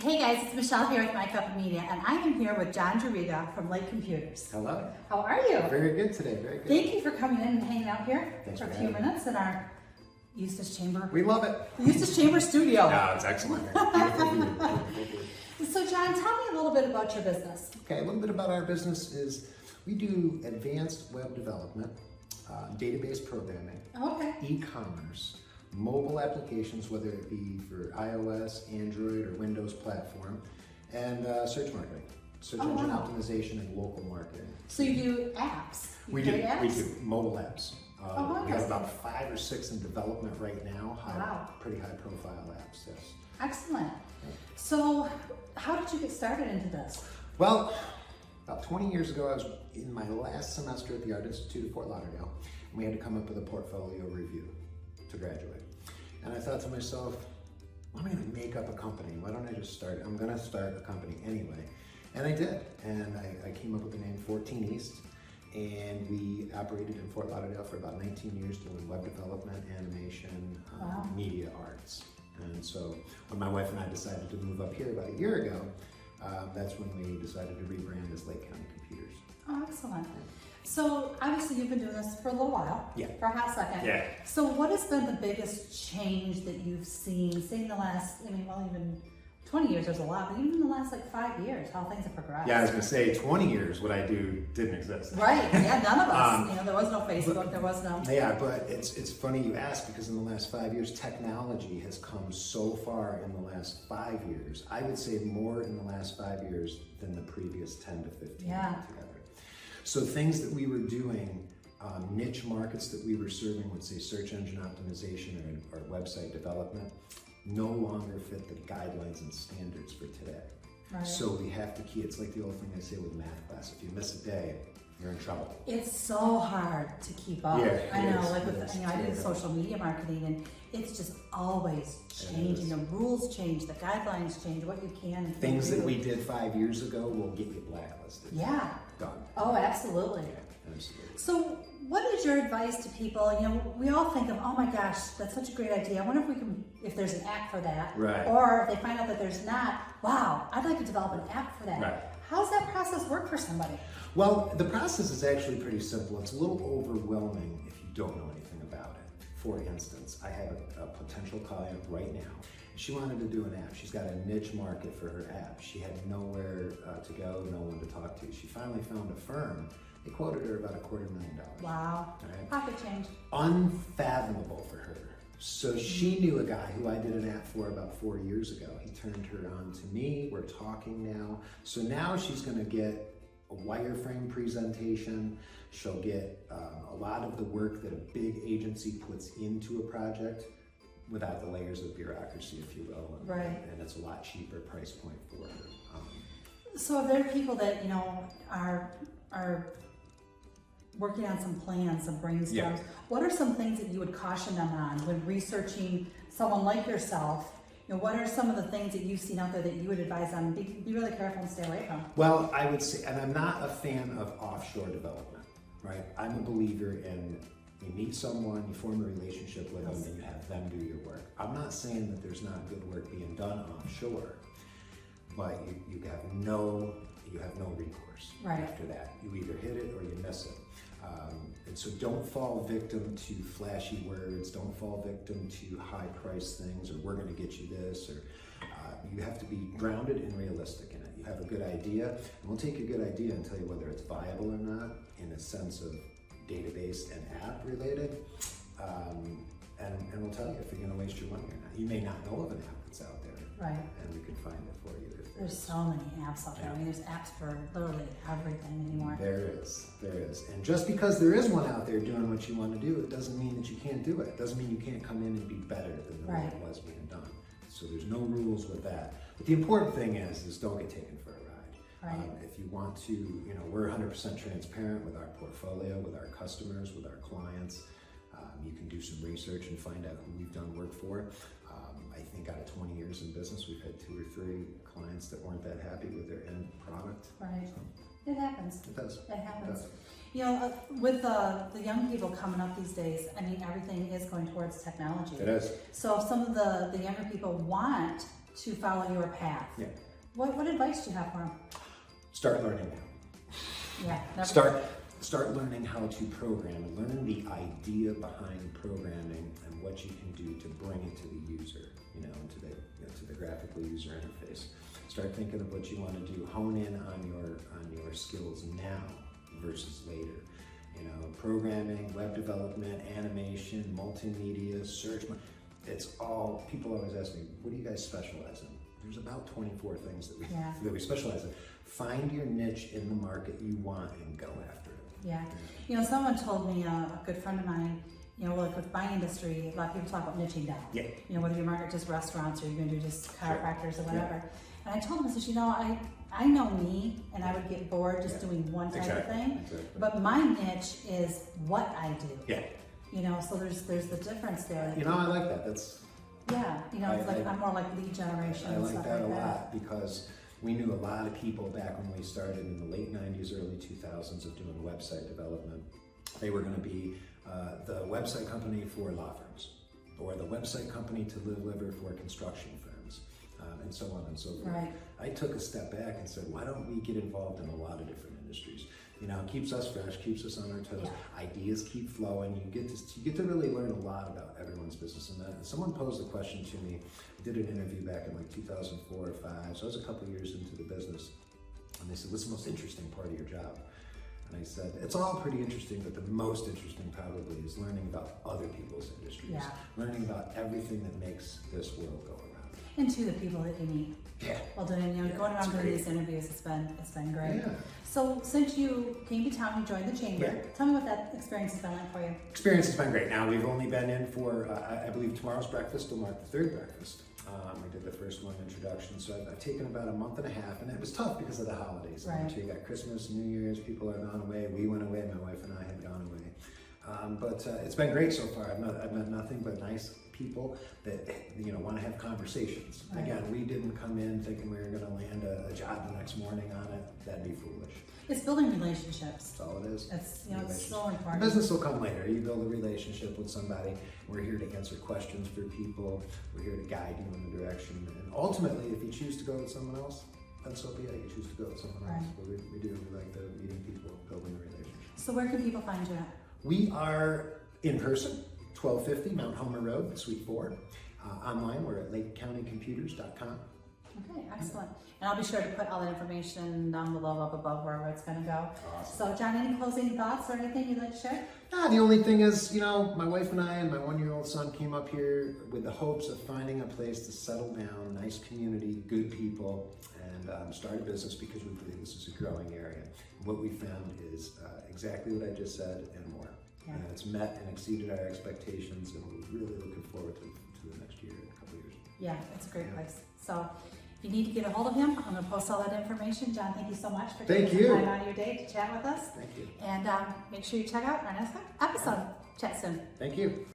Hey guys, it's Michelle here with My Cup of Media, and I am here with John Juriga from Lake Computers. Hello. How are you? Very good today, very good. Thank you for coming in and hanging out here Thanks for a for few having minutes in our Eustis Chamber. We love it. Eustis Chamber studio. No, it's excellent. Beautiful view, beautiful view. So John, tell me a little bit about your business. Okay, a little bit about our business is we do advanced web development, database programming, Okay. e-commerce, mobile applications, whether it be for iOS, Android, or Windows platform, and search marketing, search engine optimization, and local marketing. So you do apps? You We create do, apps? we do, mobile apps. We have nice. about 5 or 6 in development right now, Wow. pretty high profile apps, yes. Excellent. So how did you get started into this? Well, about 20 years ago, I was in my last semester at the Art Institute of Fort Lauderdale, and we had to come up with a portfolio review to graduate. And I thought to myself, I'm going to make up a company. Why don't I just start? I'm going to start a company anyway. And I did. And I came up with the name 14 East. And we operated in Fort Lauderdale for about 19 years doing web development, animation, media arts. And so when my wife and I decided to move up here about a year ago, that's when we decided to rebrand as Lake County Computers. Oh, excellent. So obviously you've been doing this for a little while. Yeah. For a hot second. Yeah. So what has been the biggest change that you've seen, say in the last, even 20 years there's a lot, but even in the last 5 years, how things have progressed? Yeah, I was going to say 20 years what I do didn't exist. Right, yeah, none of us. There was no Facebook, there was no... Yeah, but it's funny you ask, because in the last 5 years, technology has come so far in the last 5 years. I would say more in the last 5 years than the previous 10 to 15 together. So things that we were doing, niche markets that we were serving with, say, search engine optimization or website development, no longer fit the guidelines and standards for today. Right. So we have to keep, it's like the old thing they say with math class, if you miss a day, you're in trouble. It's so hard to keep up. Yeah, I know, I do terrible. social media marketing, and it's just always changing. The rules change, the guidelines change, what you can and can't Things do. that we did 5 years ago will get you blacklisted. Yeah. Done. Oh, absolutely. Yeah, absolutely. So what is your advice to people? We all think of, oh my gosh, that's such a great idea. I wonder if there's an app for that. Right. Or if they find out that there's not, wow, I'd like to develop an app for that. Right. How's that process work for somebody? Well, the process is actually pretty simple. It's a little overwhelming if you don't know anything about it. For instance, I have a potential client right now. She wanted to do an app. She's got a niche market for her app. She had nowhere to go, no one to talk to. She finally found a firm. They quoted her about $250,000. Wow. Right? Pocket change. Unfathomable for her. So she knew a guy who I did an app for about 4 years ago. He turned her on to me. We're talking now. So now she's going to get a wireframe presentation. She'll get a lot of the work that a big agency puts into a project without the layers of bureaucracy, if you will. Right. And it's a lot cheaper price point for her. So if there are people that, are working on some plans, some brainstorms, Yeah. what are some things that you would caution them on when researching someone like yourself? What are some of the things that you've seen out there that you would advise on? Be really careful and stay away from. Well, I would say, and I'm not a fan of offshore development, right? I'm a believer in you meet someone, you form a relationship with them, and you have them do your work. I'm not saying that there's not good work being done offshore, but you have no recourse after that. You either hit it or you miss it. And so don't fall victim to flashy words, don't fall victim to high price things, or we're gonna get you this, or you have to be grounded and realistic in it. You have a good idea, and we'll take your good idea and tell you whether it's viable or not in a sense of database and app related. And we'll tell you if you're gonna waste your money or not. You may not know of an app that's out there. Right. And we can find it for you. There's so many apps out there. There's apps for literally everything anymore. There is. And just because there is one out there doing what you want to do, it doesn't mean that you can't do it. It doesn't mean you can't come in and be better than the way it was being done. So there's no rules with that. But the important thing is don't get taken for a ride. Right. If you want to, we're 100% transparent with our portfolio, with our customers, with our clients. You can do some research and find out who we've done work for. I think out of 20 years in business, we've had 2 or 3 clients that weren't that happy with their end product. Right. So, It happens. it does. It happens. It does. With the young people coming up these days, everything is going towards technology. It is. So if some of the younger people want to follow your path. Yeah. What advice do you have for them? Start learning now. Yeah. Start learning how to program, and learn the idea behind programming and what you can do to bring it to the user, to the graphical user interface. Start thinking of what you want to do. Hone in on your skills now versus later. Programming, web development, animation, multimedia, search. It's all, people always ask me, what do you guys specialize in? There's about 24 things that we specialize in. Find your niche in the market you want and go after it. Yeah. Someone told me, a good friend of mine, like with my industry, a lot of people talk about niching down. Yeah. Whether you market just restaurants or you're going to do just chiropractors or whatever. Yeah. And I told him, I said, I know me, and I would get bored just doing one type of thing. Exactly. But my niche is what I do. Yeah. So there's the difference there. I like that. That's. Yeah. I'm more like lead generation. I and like stuff that like a lot because we knew a lot of people back when we started in the late 90s, early 2000s of doing website development. They were going to be the website company for law firms, or the website company to deliver for construction firms, and so on and so forth. Right. I took a step back and said, why don't we get involved in a lot of different industries? It keeps us fresh, keeps us on our toes. Yeah. Ideas keep flowing. You get to really learn a lot about everyone's business. And someone posed a question to me. I did an interview back in like 2004 or 5, so I was a couple years into the business. And they said, what's the most interesting part of your job? And I said, it's all pretty interesting, but the most interesting probably is learning about other people's industries. Yeah. Learning about everything that makes this world go around. And to the people that you meet. Yeah. Well, going around doing these interviews, it's been great. Yeah. So since you came to town, you joined the chamber. Tell me what that experience has been like for you. Experience has been great. Now we've only been in for, I believe tomorrow's breakfast will mark the 3rd breakfast. We did the first one, introduction, so I've taken about a month and a half, and it was tough because of the holidays. Right. So you got Christmas, New Year's, people are gone away. We went away. My wife and I had gone away. But it's been great so far. I've met nothing but nice people that want to have conversations. Right. Again, we didn't come in thinking we were going to land a job the next morning on it. That'd be foolish. It's building relationships. That's all it is. It's so important. The business will come later. You build a relationship with somebody. We're here to answer questions for people. We're here to guide you in the direction. And ultimately, if you choose to go with someone else, then so be it. You choose to go with someone else. But we do. We like the meeting people, building a relationship. So where can people find you at? We are in person, 1250 Mount Homer Road, Suite 4. Online, we're at lakecountycomputers.com. Okay, excellent. And I'll be sure to put all that information down below, up above, wherever it's going to go. Awesome. So, John, any closing thoughts or anything you'd like to share? The only thing is, my wife and I and my 1-year-old son came up here with the hopes of finding a place to settle down, nice community, good people, and start a business because we believe this is a growing area. What we found is exactly what I just said and more. Yeah. And it's met and exceeded our expectations, and we're really looking forward to the next year and a couple of years. Yeah, it's a great place. So if you need to get a hold of him, I'm going to post all that information. John, thank you so much for taking some time out of your day to chat with us. Thank you. And make sure you check out our next episode. Chat soon. Thank you.